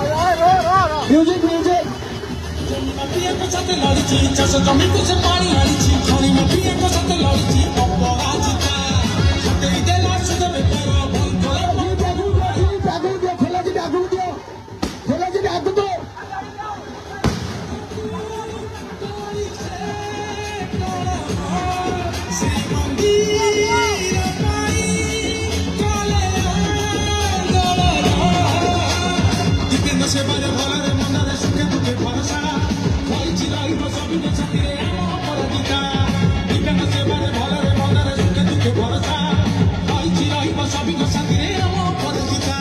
Music music मटिया को साथ लड़ची चाष जमी को से पानी आड़ीची खणी मटिया को साथ लड़ची अपराजिता हटई देला सुध बेकार आगू दियो खोला जी आगू दियो खोला जी आगू दो श्री मंदिर पाई काले दीपेंद्र से बारे भले मनरे सुखे दुखे भरोसा भाई चिराई बसबी के छातीरे आम अपराजिता दीपेंद्र से बारे भले मनरे सुखे दुखे भरोसा भाई चिराई बसबी के छातीरे आम अपराजिता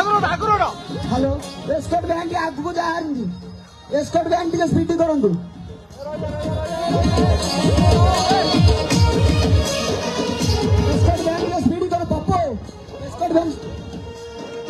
हेलो एस्कॉर्ट बैंड आगू जा एस्कॉर्ट बैंड टिके स्पीड करंतु एस्कॉर्ट बैंड टिके स्पीड कर Pappo escort band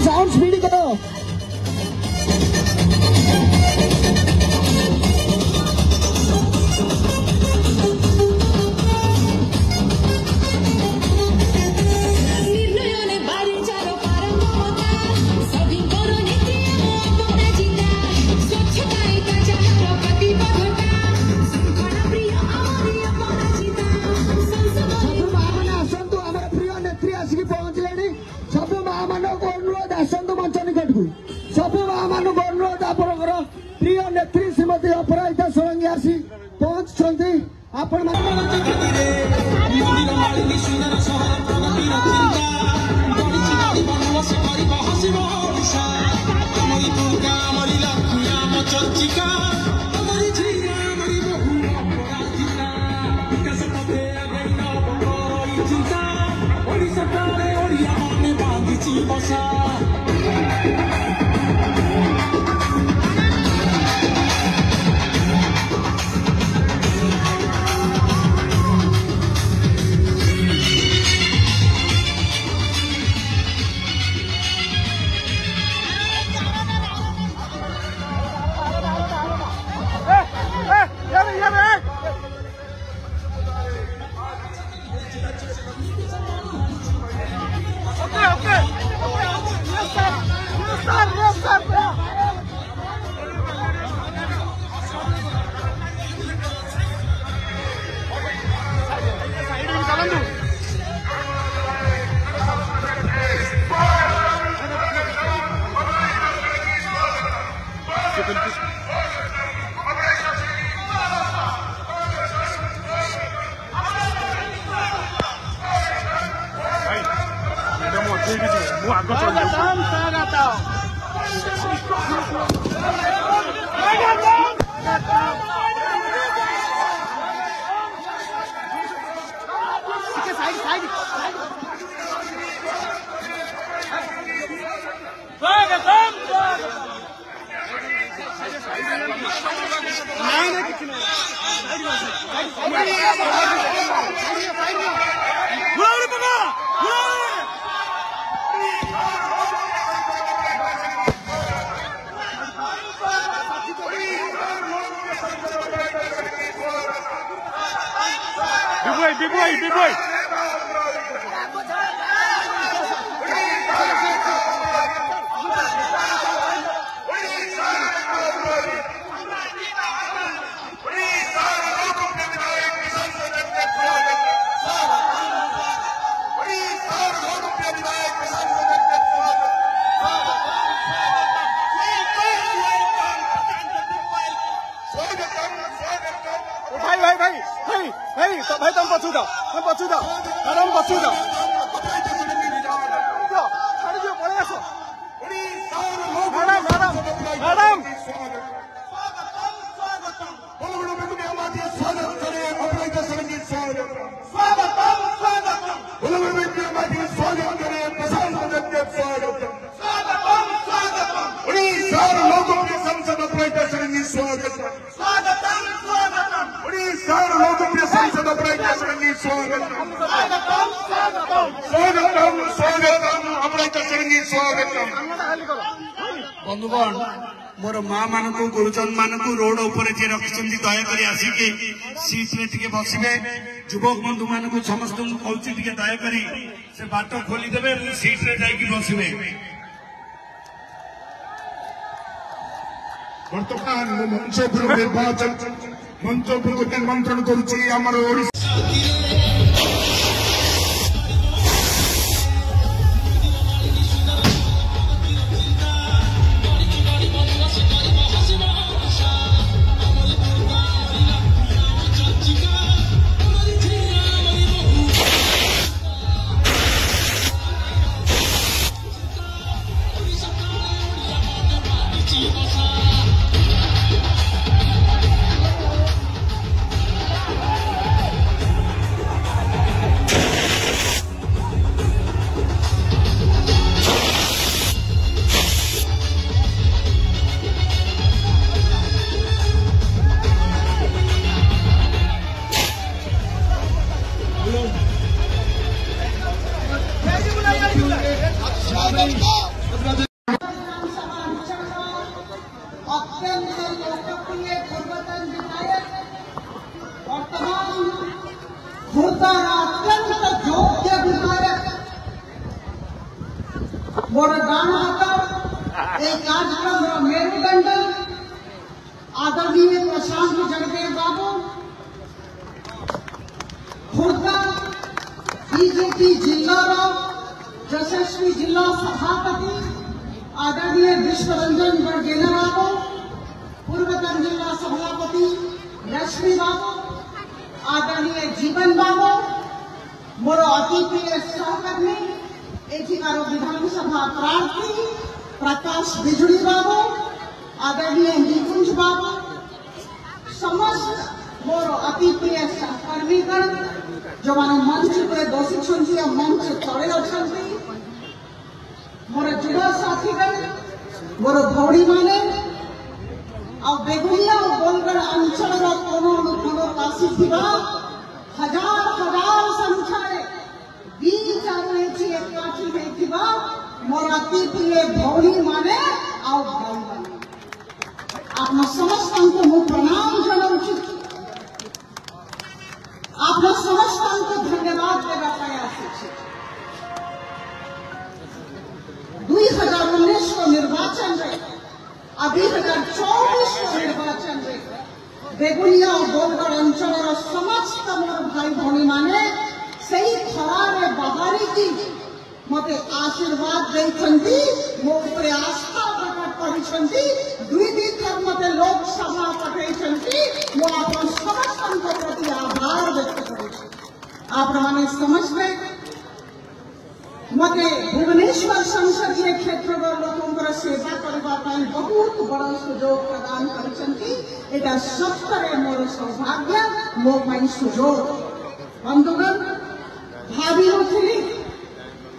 sound speed करो। सबु माँ मानक अनुरोध आपणकर प्रिय नेत्री श्रीमती अपराजिता षडंगी आसी पहुंचुंट आपण Big boy. भाई तुम पछू जाओ मैडम पछू जाओ मैडम बंधुगण मोर माँ मान गुरुजन मान रोड उपर जी रखिंट दयाकोरी आसिके सीट रे टिके बसबे युवक बंधु मान समस्त कहूँ टे दयाकोरी से बाट खोलीदेवे सीट रे जाइए बसबे। बर्तमान मंच निर्वाचन मंच निमंत्रण करुच्ची मेरुदंड आदरणीय प्रशांत जगदेव बाबू खुर्दा बीजेपी जिला यशस्वी जिला सभापति आदरणीय विश्वरंजन बरगेना बाबू पूर्वतन जिला सभापति रश्मि बाबू आदरणीय जीवन बाबू मोर अति प्रिय सहकर्मी एठिकार विधानसभा प्रार्थी प्रकाश बिजुली बाबू आदरणीय निकुंज बाबू समस्त मोर अति प्रिय सहकर्मीगण जो मान मंच पे बसी मंच तले अच्छा मोर युव साथीगण मोर भौणी माने बेगुनिया और बोलगढ़ अंचल कोनो अनुकोण आसी हजार हजार संख्या बीच एकाठी होता मोर अति प्रिय भौणी माने भाई माने आप समस्त को प्रणाम जनाऊँ आप समस्त धन्यवाद देवा प्रयास 2019 निर्वाचन 2024 निर्वाचन में बेगुनिया और बोलगढ़ अंचल समस्त मोर भाई भौणी माने सही खरारे बाहरी की मते आशीर्वाद देइछंती मो उपरे आस्था प्रकट करिछंती दुई दिन तक मते लोकसभा पठेछंती मो आपन समस्तन को प्रति आभार व्यक्त करिछि। आप माने समझबे मते भुवनेश्वर संसदीय क्षेत्र लोकंकर सेवा करबा ପାଇଁ बहुत बड़ा सुजोग प्रदान करिछंती एटा सत्तरे मोर सौभाग्य मो ପାଇଁ सुजोग। बंधुगण भावी होथिली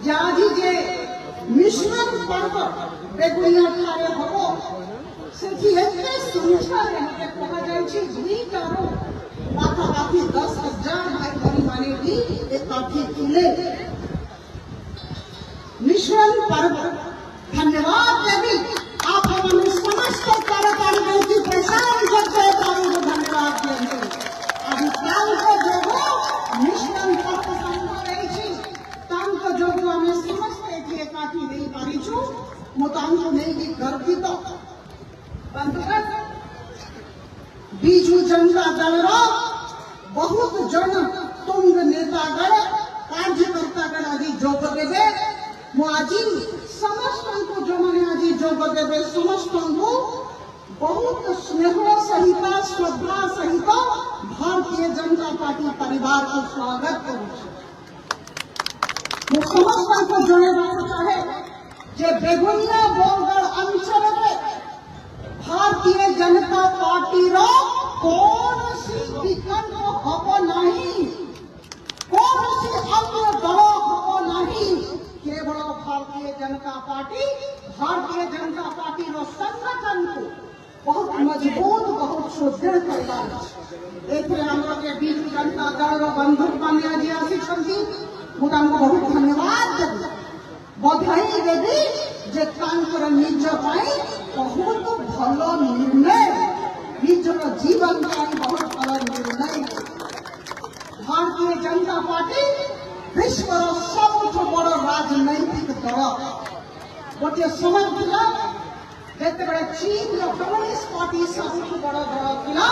जाजी जे मिश्रण पर्व बेगुनिया ठारे हबो सेठी एते सुंदर मते कहा जायछि दुईटारो पाखापाखि 10,000 भाई भौणी माने भी एकाठी थिले। मिश्रण पर्व धन्यवाद देवी आप हमें समस्त कार्यकारी की प्रसार करते धन्यवाद देंगे। अभी मिश्रण पर्व संभव जो आम समस्ते एकाठी नहीं पारिछु मुझे नहीं गर्वित। बंधुगण बीजू जनता दल बहुत जन तुंग नेतागण कार्यकर्तागण आज जोग देवे मुझे समस्त को जो मैंने आज जोग देवे समस्त को बहुत स्नेह सहित श्रद्धा सहित भारतीय जनता पार्टी परिवार को स्वागत करूँ। समस्त को जनवाक चाहे जे बेगुनिया बोलगढ़ अंचल में भारतीय जनता पार्टी कौन सी विकल्प हम नहीं कौन सी अन्य दल हम नहीं केवल भारतीय जनता पार्टी संगठन को बहुत मजबूत बहुत सुदृढ़ कर बीजू जनता दल बंधु मैंने आज आसी मुझे बहुत धन्यवाद देवी बधाई देवी जे निज बहुत भल निर्णय निजर जीवन बहुत भल निर्णय। भारतीय जनता पार्टी विश्व सबुठ बड़ राजनैतिक दल गोटे समय था जिते चीन कम्युनिस्ट पार्टी सबुठ बड़ दल था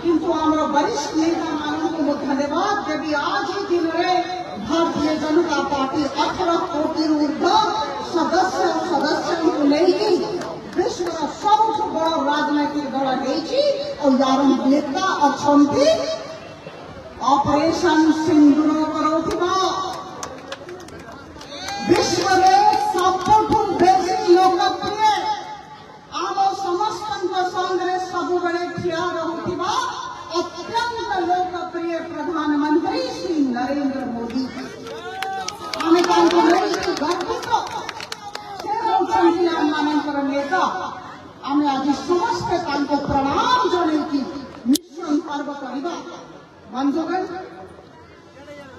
किंतु आम वरिष्ठ नेता मानू धन्यवाद देवी आज ही दिन में भारतीय जनता पार्टी 18 कोटी ऊर्ध सदस्य को लेकिन विश्व सबुठ बड़ राजनैतिक दल और यार नेता अच्छा ऑपरेशन सिंदूर करुवा विश्व में सबुठ बेसी लोकप्रिय आम समस्त संगे सब ठिया रहुवा अत्यंत लोकप्रिय प्रधानमंत्री श्री नरेंद्र मोदी आम गर्वित मान नेता आम आज समस्ते प्रणाम जन मिश्रण पर्व करवा। बंधुगण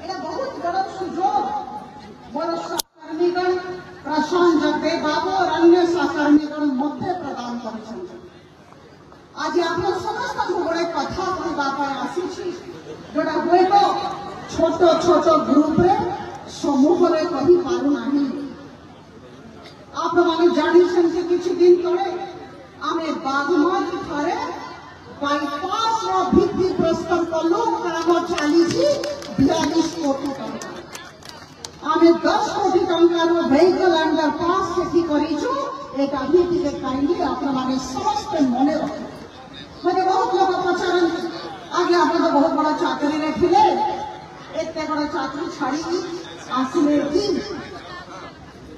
यह बहुत बड़ा सुजोग मोर सहकर्मीगण प्रशांत जगदे बाबू और अन्य सहकर्मीगण मध्य प्रदान कर आज आप समस्त गोटे कथा कहवाई आसी जोटा हुए तो छोट छोट ग्रुप रे समूह रे कही पारुना आप जानी किसी दिन तले आम बागमती थे बाईपास भित्ति प्रस्तर कलु काम चली 42 कोटी टंका आम 10 कोटी टंकार वेहिकल अंडरपास से करूँ यहाँ भी कहीं आपने समस्त मन रखे मत बहुत लोग पचारती आगे आप तो बहुत बड़ा चाकरी थे एत बड़ा चाकरी छाड़ी आसले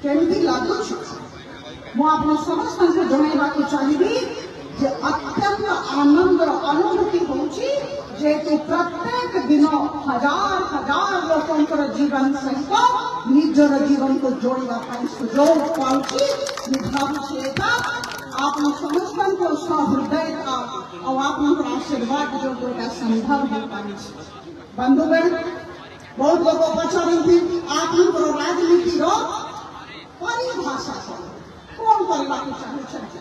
केमती लगुच मुझे समस्त को जनवा चाहिए जे अत्यंत आनंद अनुभूति होती प्रत्येक दिन हजार हजार लोकंर जीवन सहित निजर जीवन को जोड़ाई सुजोग पाँच आप समस्त को सहृदयता और आप आशीर्वाद जो गोटा संभव हो पाई। बंधुगण बहुत लोग पचारती आप राजनीति परिभाषा कौन करने चाहते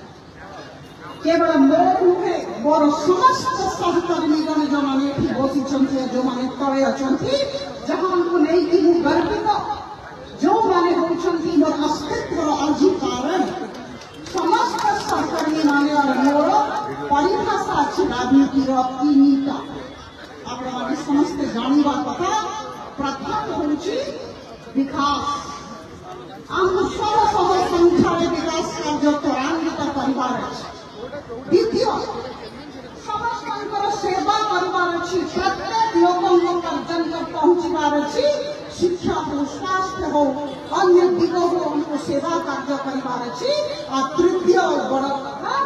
केवल मोर नुहे मोर समस्त सहकर्मीगण जो मैंने बसी जो मैंने तले अच्छा जहाँ को नहीं गर्वित जो मैंने होती मोर अस्तित्व अधिकार समस्त सहकर्मी मैंने ଅଛି ରାଜନୀତିର ତିନିଟା ଆପଣମାନେ ସମସ୍ତେ ଜାଣିବା କଥା। ପ୍ରଥମ ହେଉଛି ବିକାଶ। ଆମକୁ 1600 ସଂଖ୍ୟାରେ ବିକାଶ କାର୍ଯ୍ୟ ତ୍ୱରାନ୍ୱିତ କରିବାର ଅଛି। ଦ୍ୱିତୀୟ, ସମସ୍ତଙ୍କର ସେବା କରିବାର ଅଛି। ପ୍ରତ୍ୟେକ ଲୋକଙ୍କ ପର୍ଯ୍ୟନ୍ତ ପହଞ୍ଚିବାର ଅଛି। शिक्षा हो, स्वास्थ्य हो, अन्य दिगों को उनको सेवा कार्य परिवार अच्छी। और तृतीय और बड़ा कथा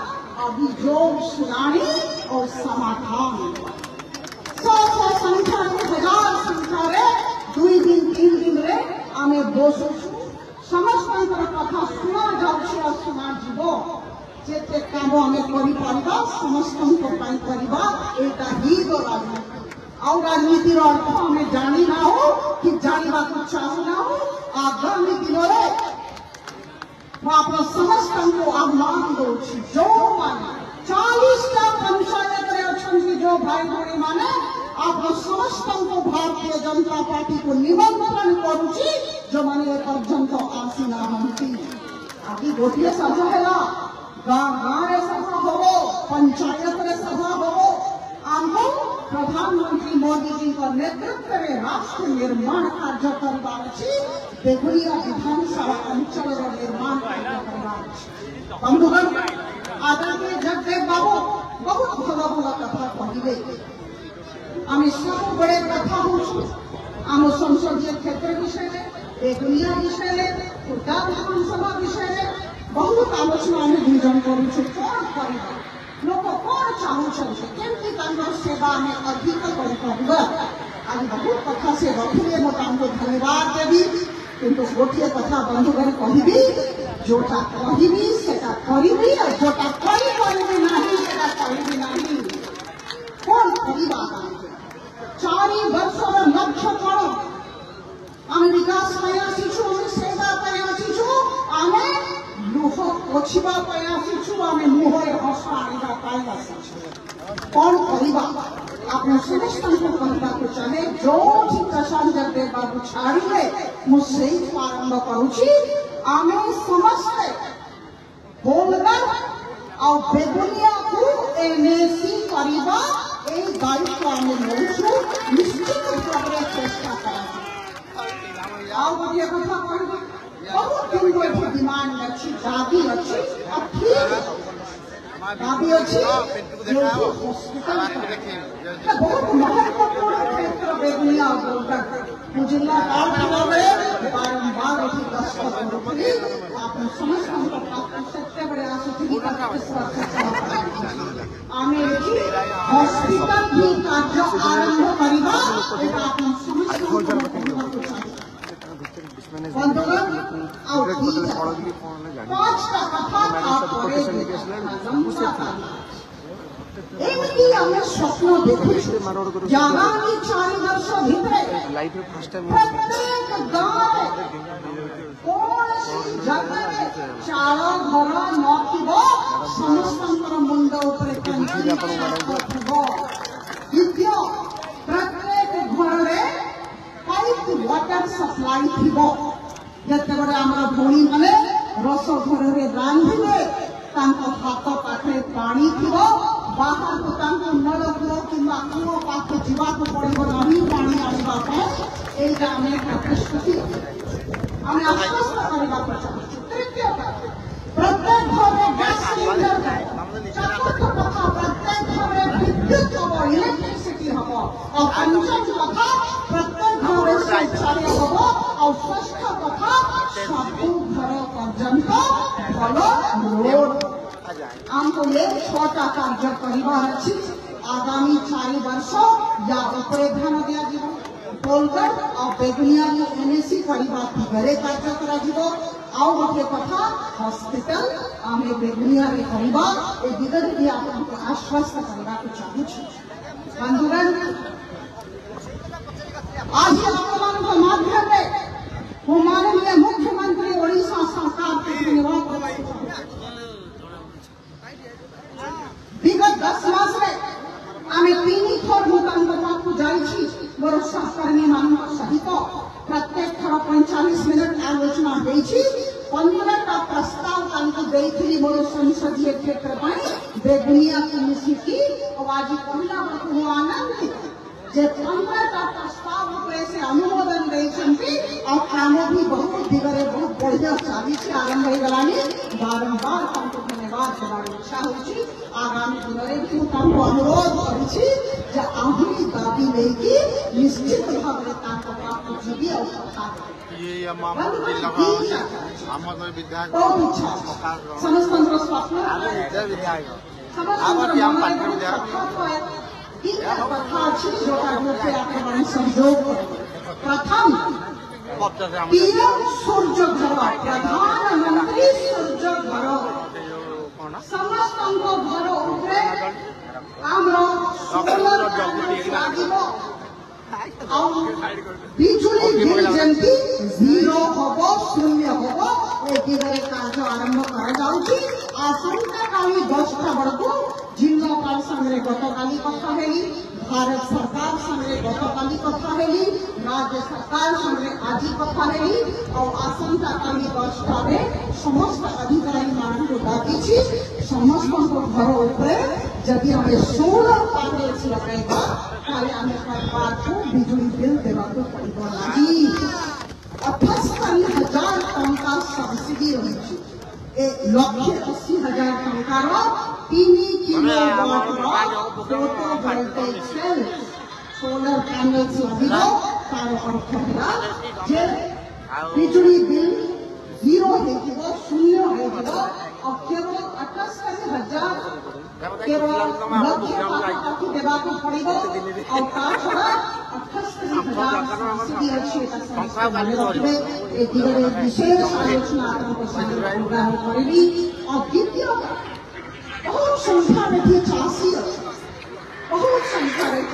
अभियोग सुनानी और समाधान। 100 संख्या रे 1000 संख्या रे 2 दिन 3 दिन रे आमे बसु समस्त कथा सुना जाउछि और सुना जीवो जेते काम आमे करि परिबा समस्त को पाई परिबा एटा ही तो राजनीति। और राजनीतिर अर्थ आम जानी ना हो कि जानवा चाहू ना हो। आगामी दिन में आप समस्त को आह्वान दूसरी जो माने 40टा पंचायत अच्छा जो भाई भाई माने आप समस्त को भारतीय जनता पार्टी को निमंत्रण करुच्ची जो मैंने पर्यंत आसी ना आदि गोटे सभा है गाँ गाँव सभा हम पंचायत सभा हम आमको प्रधानमंत्री मोदी जी का नेतृत्व में राष्ट्र निर्माण कार्य करवार अछि। बेगुनिया विधानसभा अंचल निर्माण कार्य करवार अछि। बंधुगण आदरणीय जगदेव बाबू बहुत भल भल कथा कहिबे। आमे सब बड़े कथा होछु आम संसदीय क्षेत्र विषय में बेगुनिया विषय में खुर्दा विधानसभा विषय में बहुत आलोचना आम दुजन करूछु। कौन करिबा लोक कौन चाहूछन्ति केमती तांकर सेवा में अधिक करिपारिबा। आज बहुत कथा से रखिले मो तांको धन्यवाद देवी किंतु गोटे कथा बंधुगण कहिबी जोटा कहिबी सेटा करिबी और जोटा करि परिबी नाही सेटा करिबी नाही। कौन करिबा 4 वर्षर लक्ष्य कौन आमे विकास ପାଇଁ ଆସିଛୁ आमे सेवा ପାଇଁ ଆସିଛୁ आमे लुह पोछिबा ପାଇଁ ଆସିଛୁ आमे मुहरे हस आनिबा ପାଇଁ ଆସିଛୁ। कौन करिबा आपने समस्त को कहता को चले जो प्रशांत जगदेव बाबू छाड़िले मुझसे आरंभ करुछि। आमे समस्त बोलकर और बेगुनिया को एनएसी करिबा ए दायित्व आमे लेछु निश्चित भाବରେ चेष्टा करा। आउ गोटे कथा कहबी बहुत दिन को डिमांड अच्छी दाबी अच्छी और ठीक दाबी अच्छी हॉस्पिटल बहुत महत्वपूर्ण क्षेत्र बेगुनिया जिला बारंबार उठी गस्त करुଥିଲି ଆପଣ ସମସ୍ତଙ୍କ ପାଖକୁ ସେତେବେଳେ ଆସୁଥିଲି ଆମେ ଏଠି ହସ୍ପିଟାଲ ବି କାର୍ଯ୍ୟ ଆରମ୍ଭ କରିବା ଏଟା ଆପଣ ସମସ୍ତଙ୍କୁ କହିବାକୁ ଚାହୁଁଛୁ। बंधुगण और 5टा कथा आपरे एमती आमे स्वप्न देखुछु आगामी 4 वर्ष भितरे प्रत्येक गाँव कौन जगह चाल घर नथिब समस्तंकर मुंड उपरे द्वितीय प्रत्येक घर पाइप वाटर सप्लाई थी जिते आम भौणी मैंने रस घर में रांधे हाथ पाखे पानी थी बाहर को नलकूप कि कूह पाखे जावाक पड़ो नहीं पानी आने प्रतिश्रुति आम आश्वस्त करने चाहूँ। तृतीय प्रत्येक घर में गैस सिलेंडर चतुर्थ कथा प्रत्येक घर में विद्युत हम इलेक्ट्रिसिटी हम और पंचम कथा प्रत्येक घर में शौचालय हम और षष्ठ कथा सब घर पर्यंत भल रोड आमको ये 6टा कार्य करिबार अछि। आगामी 4 वर्ष या उपरे ध्यान दिया जीवो बोलकर और बेगुनिया में एनएसी करबा दिगरे कार्य करा जीवो। आउ गोटे कथा हॉस्पिटल आमे बेगुनिया में करबा ए दिगरे भी आपको आश्वस्त करबा को चाहू छी। बंधुगण आज आपमान के माध्यम में हम माननीय मुख्यमंत्री ओडिशा सरकार के धन्यवाद करबा विगत 10 मास में आमे 3 थर भूतान पाखु जाइछि मोर सहकर्मी मान सहित प्रत्येक थर 45 मिनट आलोचना होइछि। 15टा प्रस्ताव तांको देइथिली मोर संसदीय क्षेत्र पर बेगुनिया की मिसिकी और आज पहला बड़को आनंद जे 15टा प्रस्ताव से अनुमोदन देइछन्ति और काम भी बहुत दिगरे बहुत बढ़िया चली आरंभ हो गलानी बारंबार हमको धन्यवाद देवार इच्छा होछि आगामी दिन भी हमको अनुरोध करिछि जे आहुरी दाबी लेकि निश्चित भाव में जीवी और सत्ता ये मामूल जिला हमर विधायक समस्त स्वप्न विधायक समस्त हम पार्टी विधायक संयोग प्रथम पीएम सूर्य घर प्रधानमंत्री सूर्य घर समस्त घर उपरे बिजुली बिल जमती जीरो होबो शून्य होबो ए दिगरे कार्य आरंभ करा जाउची आसंता काली 10टा बड़को जिल्लापाल संगे गतकाली कथा हेली भारत सरकार संगे गतकाली कथा हेली राज्य सरकार संगे आज कथा हेली और आसंता काली 10टा रे समस्त अधिकारी मान को डाकिछि समस्त को घर ऊपर जदि हमें 16 पैनल लगाएगा ताले हमें सरकार को बिजली बिल देवा को पड़िबो नाही 78,000 टंका सब्सिडी रही ए 1,80,000 टंकार 3 kilowatt photovoltaic cell solar panel लगिबो तार अर्थ होला जे बिजली बिल जीरो हेजिबो शून्य हेजिबो और केवल 78,000 केवल लक्ष्य देवा को पड़िबो और ता छड़ा 78,000 सब्सिडी अछि एटा रखबे ए दिगरे विशेष आलोचना आपको सामने उदाहरण करेली और द्वितीय बहुत संख्या में थी चासी बहुत संख्या में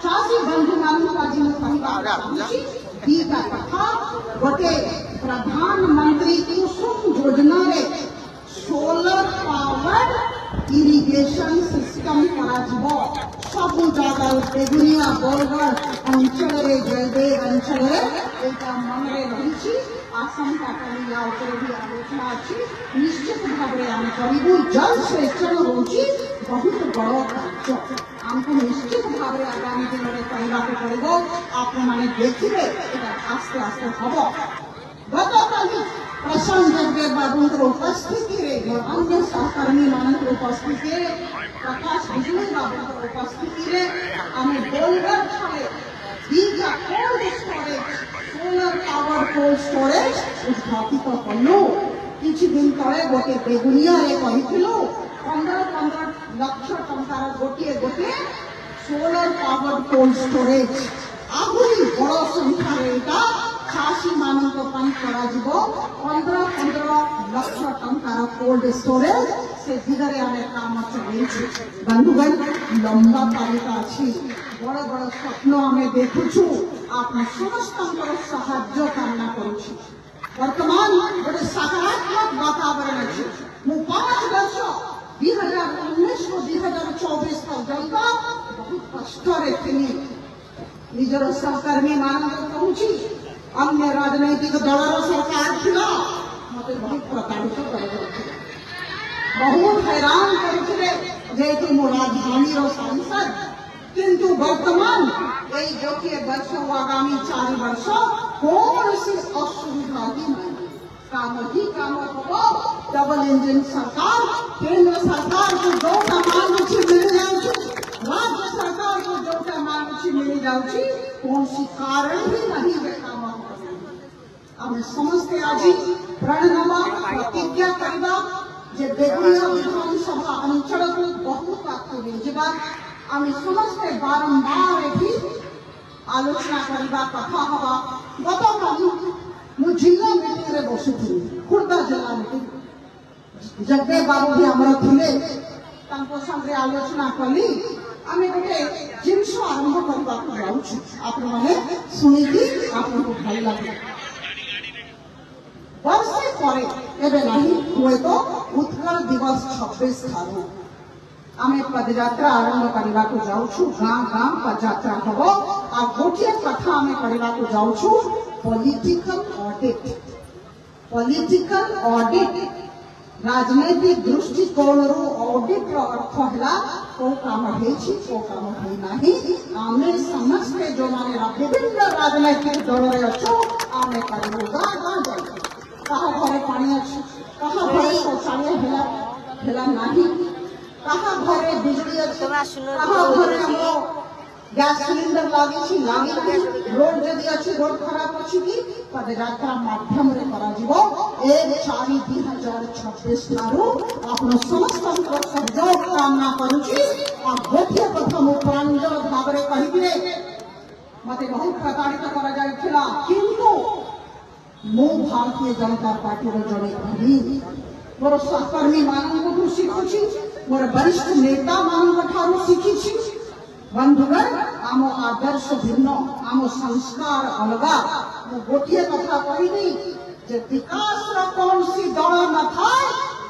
चासी बंधु मानव का जीवन परिवार दीटा कथा गोटे प्रधानमंत्री कुसुम योजना रे सोलर पावर इरिगेशन सिस्टम कराजिबो सब जगह बेगुनिया बरगढ़ अंचल रे जयदेव अंचल रे एटा मन रे रहिछि आशंका करी या ऊपर भी आलोचना अछि निश्चित भाव रे हम करिबु जल सेचन होछि बहुत बड़ कार्य हमको निश्चित भाव रे आगामी दिन रे करबा को पड़िबो आप माने देखिबे एटा आस्ते आस्ते हबो गतकाली प्रशांत जगदेव बाबू को उपस्थिति रे अन्य सहकर्मी मान को उपस्थिति रे प्रकाश बिजुली बाबू को उपस्थिति रे हमें बोलगर छले दीजा cold storage solar power cold storage उद्घाटित कलु किछि दिन तळे गोटे बेगुनिया रे कहिथिलु 15 लाख टंकार गोटे सोलर पावर कोल्ड स्टोरेज आहुरी बड़ संख्या रे चाषी मान करा 15 लाख टंकार कोल्ड स्टोरेज से दिगरे आमे काम चलैछि बंधुगण लंबा तालिका अछि बड़ बड़ स्वप्न आमे देखुछु आप समस्त साहाय्य कामना करुछि वर्तमान गोटे सकारात्मक वातावरण अछि मु 5 वर्ष 2019 को 2024 पर्यंत बहुत कष्ट रे थिनी निजर सहकर्मी मान कहूछि अन्य राजनैतिक दलर सरकार थिला मते बहुत प्रताड़ित कर बहुत हैरान करथिले जेतु मो राजधानी रो सांसद किंतु वर्तमान एई गोटे वर्ष आगामी 4 वर्ष कौनसी असुविधा नहीं काम हो डबल इंजन सरकार केंद्र सरकार को जोटा मांगुछि मिल जाउछि राज्य सरकार को जोटा मांगुछि मिल जाउछि कौनसी कारण ही नहीं है काम आम समस्ते आज प्रणवा प्रतिज्ञा करवा जे बेगुनिया विधानसभा अंचल को बहुत आगे लेजिबा आम समस्ते बारंबार एठी आलोचना करवा कथा हवा गतकाली मु जिला मीटिंग रे बसुथि खुर्दा जिला मीटिंग जगदेव बाबू भी हमर थिले तांको संगे आलोचना कली आमे गोटे जिनस आरंभ करबा को जाउछु आप माने सुनिकी आपको भल लागे वर्षे परे एबे नहीं हुए तो उत्कल दिवस 26 थारु आमे पदयात्रा आरंभ करबा को जाउछु गां गां पदयात्रा हबो आ गोटे कथा आमे करबा को जाउछु पॉलिटिकल ऑडिट राजनैतिक दृष्टिकोण ऑडिट अर्थ है को काम को काम होना आमे समस्ते जो माने विभिन्न राजनैतिक दल रे अच्छो आमे करू कहा घरे पानी अच्छी कहा घरे शौचालय हेला नहीं कहा घरे बिजली अच्छी कहा घरे हम गैस सिलिंडर लागी रोड जदि अच्छी रोड खराब अच्छी की पदयात्रा माध्यम रे करा जीवो 1/4/2026 ठारू आपण समस्त सहयोग कामना करूची और गोटे कथा मो प्रांजल भाव रे कहिबे मते बहुत प्रताड़ित करा जाइथिला किंतु मो भारतीय जनता पार्टी रो जणे कहि मोर सहकर्मी मानन शिखुची मोर वरिष्ठ नेता मानन ठारू शिखिची बंधुगण आम आदर्श भिन्न आम संस्कार अलगा मु गोटे कथा कहबी जे विकास कौन सी दल न था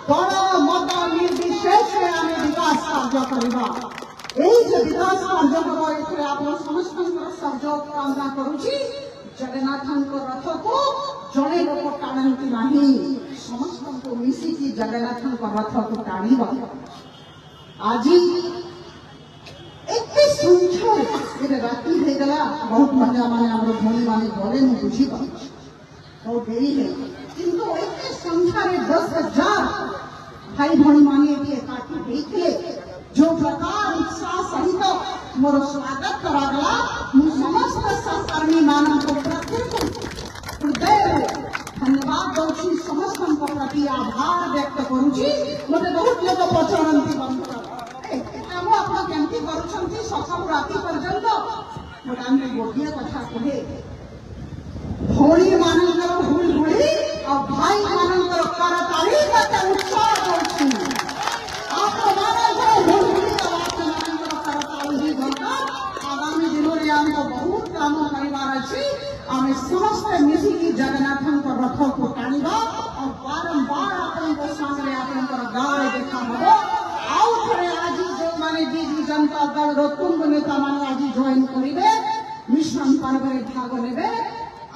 दल मत निर्विशेष आम विकास कार्य करवा यही जो विकास कार्य हम आप समस्त सहयोग कामना करुची जगन्नाथ रथ को जड़े लोक टाणती नहीं समस्त को मिसिकी जगन्नाथ रथ को टाण आज एते सुंदर राति हो गला बहुत मजा माने आम भौणी माने गले मुझे बुझी बहुत देरी है किंतु एते संख्यार 10,000 भाई भौणी माने एकाठी होते जो प्रकार उत्साह सहित मोर स्वागत करागला मु समस्त सहकर्मी मानन को प्रत्येक हृदय धन्यवाद दौची समस्त प्रति आभार व्यक्त करुची मते बहुत लोग पचारंती बंद केमती करुछंती सकाळ राति पर्यंत मोटांगे गोटिए कथा कहे भौणी मानकर हुलहुली और भाई मानकर करताली कते उत्साह करछु आप मानकर हुलहुली और आप मानकर करताली ही दरकार आगामी दिनों रे हमको बहुत काम करिवार अछि आमे समस्त मिसिकी जगन्नाथन को रथ को टाणीबा और बारंबार आपन को सामने आपन को गाय देखा हबो आज जो माने बीजू जनता दल तुंग नेता मान आज जॉइन करेंगे मिशन पर्व रे भाग नेबे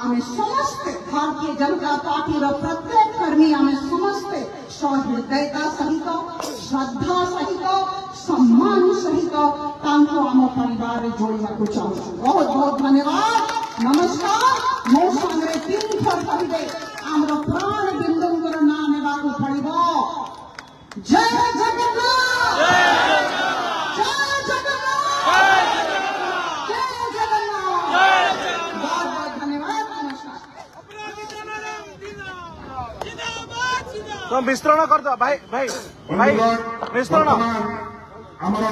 आमे समस्त भारतीय जनता पार्टी रो प्रत्येक कर्मी आमे समस्त सहृदयता सहित श्रद्धा सहित सम्मान सहित तांको आम परिवार रे जोड़िया को चाहूँ बहुत बहुत धन्यवाद नमस्कार मो संगे 3 थर कहिबे आमरो प्राण बिंदुंकर नाम नेबा को पड़िबो जय जगन्नाथ जय जगन्नाथ जय जगन्नाथ बहुत बहुत धन्यवाद नमस्कार तुम विस्तरण कर दो भाई भाई भाई विस्तरण आमर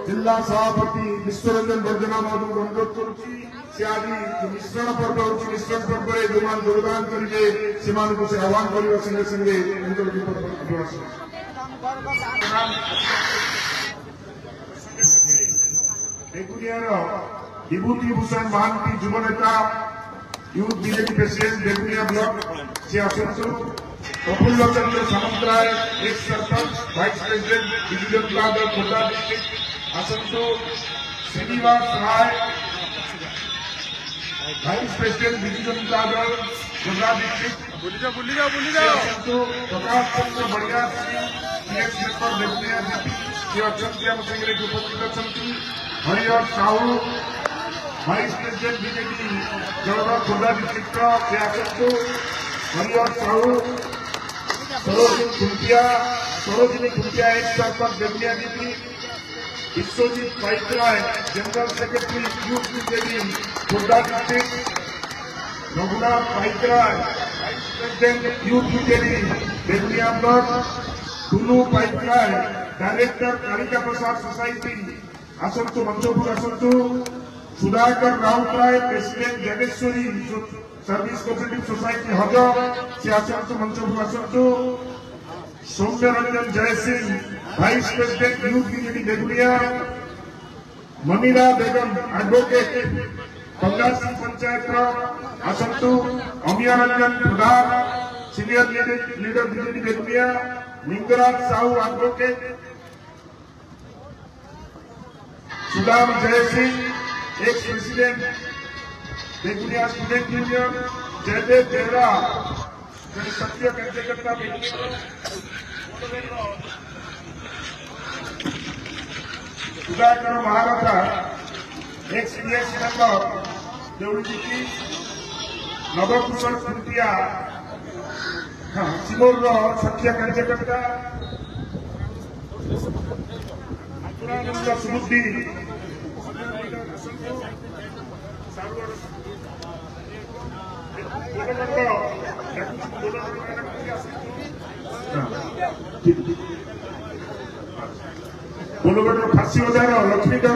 जिला सभापति विश्वरंजन वर्जना बाबू अनुरोध करुच्ची से आज मिश्रण पर्व होची मिश्रण पर्व रे जो मान योगदान करिवे सेमान को से आह्वान करिवे संगे संगे उनकर विपद बेगुनियार विभूति भूषण महांती युव नेता youth BJP president Begunia block से Asansol Prafulla Chandra Samantaray ex sarpanch vice president division club Khordha district Asansol Srinivas Rai vice president division club Khordha district Prakash Chandra बढ़िया ex member Begunia GP Shri Akshay संगे उपस्थित अच्छा Harihar Sahu vice president BJP जलवा खोर्धा डिस्ट्रिक्ट से आसनसोल हरिहर साहू सरोजिनी खुंटिया एक sarpanch Begunia GP Vishwajit Paikaray general secretary youth BJP Khordha district Raghunath Paikaray vice president youth BJP Begunia block Tulu Paikaray director Kalika Prasad society Asansol Manchapur Asansol Sudhakar Routray president Jageswari service cooperative society हजर से Asansol Manchapur Asansol Soumya Ranjan Jay Singh vice president youth BJP Begunia Manira Begum advocate Pangal Singh panchayat Asansol Amiya Ranjan Pradhan senior leader BJP Begunia Lingaraj Sahu advocate Sudam Jay Singh ex president Begunia student union Jaydev Behera सत्य कार्यकर्ता Sudhakar Maharatha ex PS member देवलीजी नवकुशल खुंटिया सिमोर सख्य कार्यकर्ता अतुरानंद सुबुद्धि बोलोगढ़ फांसी बजार Laxmidhar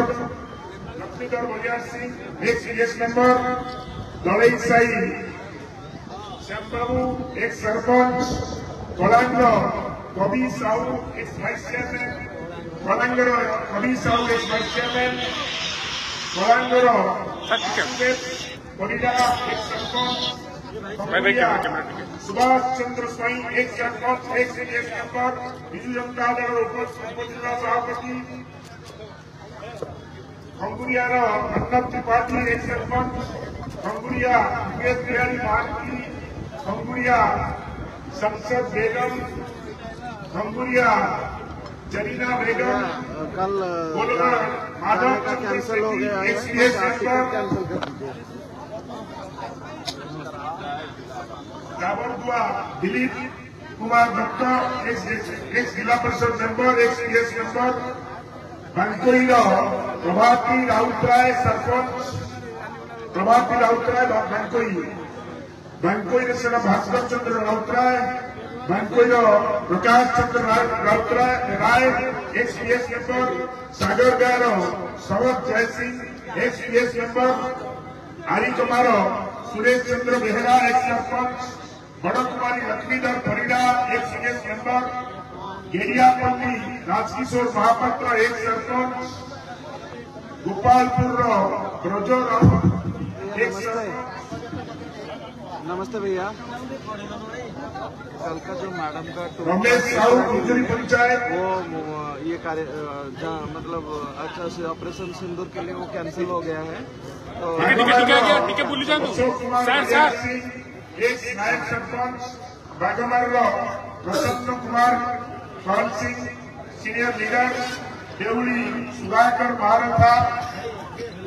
Baliar Singh ex member Dalai Sai Shyam Babu ex sarpanch Kalangar Kabi Sahu ex vice chairman Kalangar Kabi Sahu ex vice chairman Kalangar Parida ex sarpanch Subhash Chandra Swain ex sarpanch ex member Biju Janata Dal उपजिला सभापति खंगुरिया अन्नत त्रिपाठी एक्स सरपंच खंगुरिया मुकेश बिहारी भारती खंगुरिया संसद बेगम खंगुरिया जरीना बेगम कल माधव कैंसिल हो गया है, Jabardua Dilip Kumar Datta ex Zila Parishad member ex member Bankoi Prabhati Routray sarpanch Prabhati Routray Bankoi सेना भास्कर चंद्र राउतराय बांकोई प्रकाश चंद्र राय एक्स मेंबर सागर गार शरद जयसिंह एक्स मेंबर आरी कुमार सुरेश चंद्र बेहरा एक्स सरपंच बड़ Kumari Laxmidhar Parida ex member Geriapalli Rajkishore Mahapatra ex sarpanch Gopalpur Braj ex नमस्ते भैया। कल का जो मैडम का रमेश साहू गुजरी पंचायत वो ये कार्य मतलब अच्छा से ऑपरेशन सिंदूर के लिए वो कैंसिल हो गया है। तो Ashok Kumar ex Nayak sarpanch Bagmar Prasanna Kumar Pal Singh senior leader Deoli Sudhakar Maharatha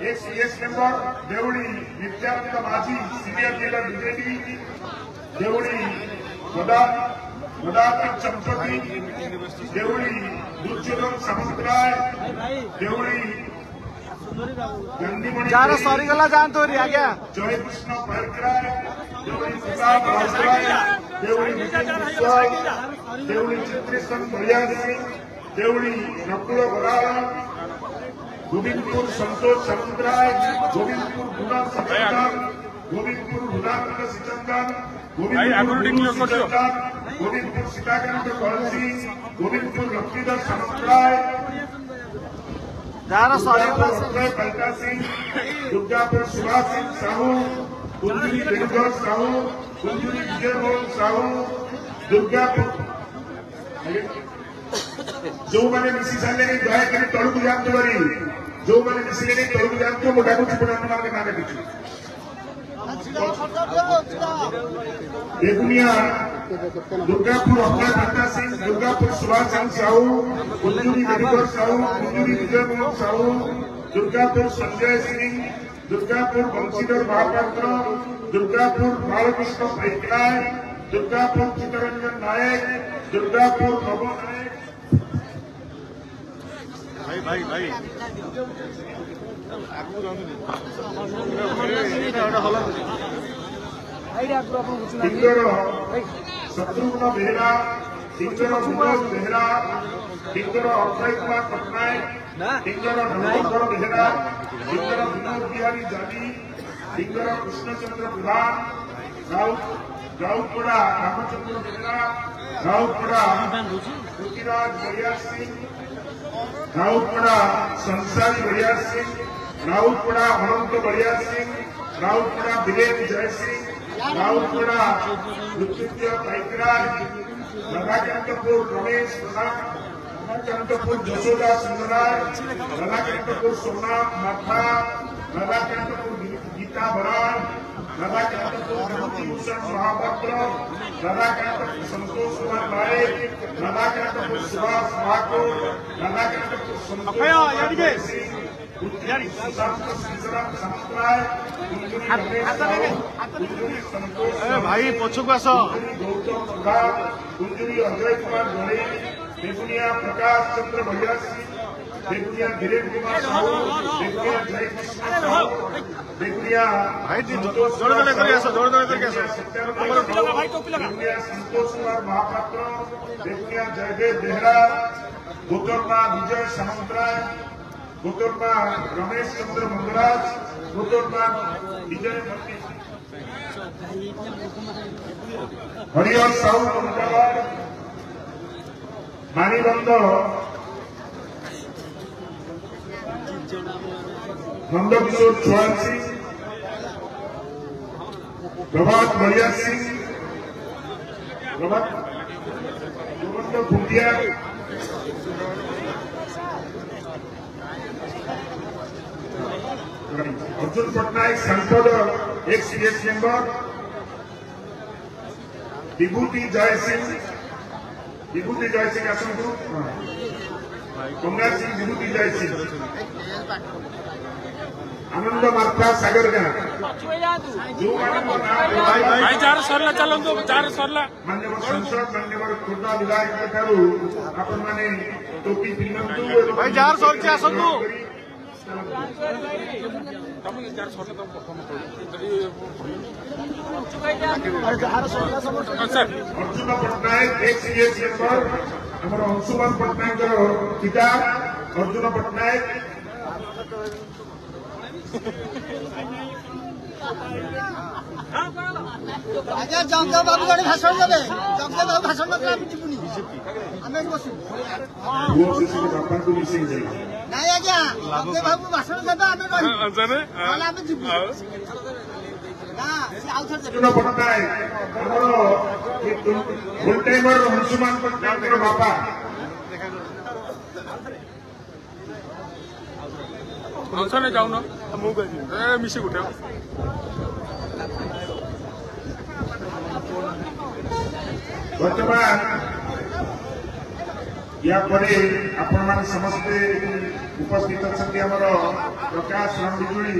ex member Deoli Nityananda Majhi senior leader BJP Deoli मदाकर चंपती देवली दुर्योधन सामंतराय देवली गंदीमणि जा रहा सॉरी गला जान तो रही गया जय कृष्ण पालकराय देवली प्रताप राजराय देवली नितिन विश्वास देवली चित्रेश्वर बलियार सिंह देवली नकुल बराड़ गोविंदपुर संतोष सामंतराय गोविंदपुर गुना सिकंदर गोविंदपुर गुनानंद सिकंदर गोविंदपुर सीताकांत कौलसी गोविंदपुर लक्ष्मीधर सामंतराय जा रहा सॉरी गला अक्षय पलटा सिंह दुर्गापुर सुभाष सिंह साहू कुंजरी बेणुगढ़ साहू कुंजरी विजय मोहन साहू दुर्गापुर जो मैंने मिसी सारे दयाकोरी तलू को जातु पारी जो मैंने मिसिले तलू को जातु मोटा को चिपड़ा मार्ग ना देखी बेगुनिया दुर्गापुर अक्षय पलटा सिंह दुर्गापुर सुभाष चंद्र साहू कुंजरी बेणुगढ़ साहू कुंजरी विजय मोहन साहू दुर्गापुर संजय सिंह दुर्गापुर बंशीधर महापात्र दुर्गापुर बालकृष्ण पैकराय दुर्गापुर चित्तरंजन नायक दुर्गापुर नव नायक भाई डिंगर शत्रुघ्न बेहरा डिंगर विनोद बेहरा डिंगर अक्षय कुमार पटनायक डिंगर नवशंकर बेहरा डिंगर विनोद बिहारी जानी डिंगर कृष्णचंद्र प्रधान राउतपड़ा रामचंद्र बेहरा राउतपड़ा पृथ्वीराज बलियार सिंह राउतपड़ा संसारी बलियार सिंह राउतपड़ा अनंत बलियार सिंह राउतपड़ा वीरेन्द्र जय सिंह राउतपड़ा मृत्युंजय पाइकराय ललाकांतपुर रमेश प्रधान ललाकांतपुर जशोदा सुंदराय ललाकांतपुर सोमनाथ माथा ललाकांतपुर गीता बराड़ राधाकांतपुर विभूतिभूषण महापात्र, राधाकांतपुर संतोष कुमार नायक, राधाकांतपुर सुभाष ठाकुर, राधाकांतपुर संतोष सिंह, समुदाय भाई पछुक आस गौतम प्रधान, कुंजुरी अजय कुमार गणे, बेगुनिया प्रकाश चंद्र भैयासी, बेगुनिया धीरेन्द्र कुमार साहू, बेगुनिया जयकृष्ण साहू, बेगुनिया भाई जोड़े करके आस बेगुनिया संतोष कुमार महापात्र, बेगुनिया जयदेव बेहरा, गोतरमा विजय सामंतराय, गोतरमा रमेश चंद्र मंगराज, गोतरमा विजय हरिहर साहू पंचावाद, माणिबंध नंदकिशोर चौहान सिंह, प्रभात बलिया सिंह, प्रभात गोविंद खुंटिया, अर्जुन पट्टनायक सांसद एक्स सीएस मेंबर, विभूति जय सिंह आसतु, कुमार सिंह विभूति जय सिंह, आनंद मार्था सागर गाँ जो माननीय सांसद माननीय खुर्दा विधायक आपण मैंने टोपी पिंधु भाई जार सरची आसतु Arjun Pattnaik ex CS member आमर अंशुमान पट्टनायक पिता अर्जुन पट्टनायक आज्ञा जंगे बाबू गए भाषण देवे जंगे बाबू भाषण देवे आम जीवनी आम बसु बापा को मिसिंग जाए ना आज्ञा जंगे बाबू भाषण देवे आम आम जीवु ना अर्जुन पट्टनायक फुल टाइमर अंशुमान पट्टनायक बापा नहीं जाऊन मिसी उठे वर्तमान या आपण मैंने समस्ते उपस्थित अच्छा आमर प्रकाश रामबिजुड़ी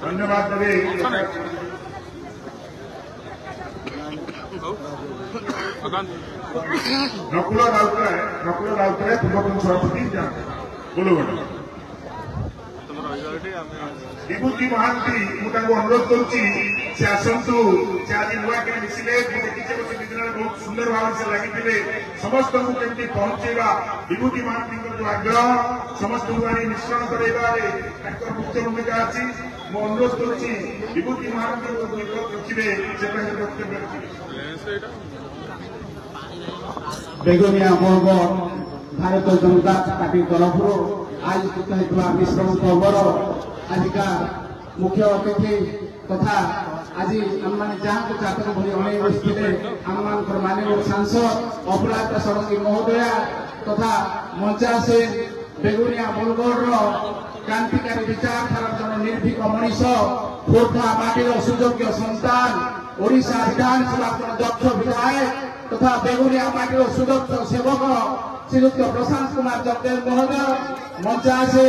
धन्यवाद देवे नकुल राउतराय पूर्वतन सभापति बोलगढ़ विभूति महांती मुझे अनुरोध करुच्ची से आसतु से आज नुआ के मिसिले देखिए बहुत सुंदर भाव से लगी समस्त को केमती पहुंचेगा विभूति महांती जो आग्रह समस्त मिश्रण कराइबारे मुख्य भूमिका अच्छी मु अनुरोध करुच्ची विभूति महांती रखिए से वक्तव्य बेगुनिया बरगढ़ भारतीय जनता पार्टी तरफ आयोजित होता मिश्रण पर्वर आजिका मुख्य अतिथि तथा आज आम जहाँ को चाकर भरी अणई बसते आम माननीय सांसद अपराजिता षडंगी महोदया तथा मंचा सेन बेगुनिया बरगढ़ क्रांतिकारी विचारधारा जन निर्भीक मनीष खोर्धा माटीर सुयोग्य सन्तान ओडिशा विधानसभा दक्ष विधायक तथा बेगुनिया माटीर सुदक्ष सेवक श्रीयुक्त प्रशांत कुमार जगदेव महोदय मंचा से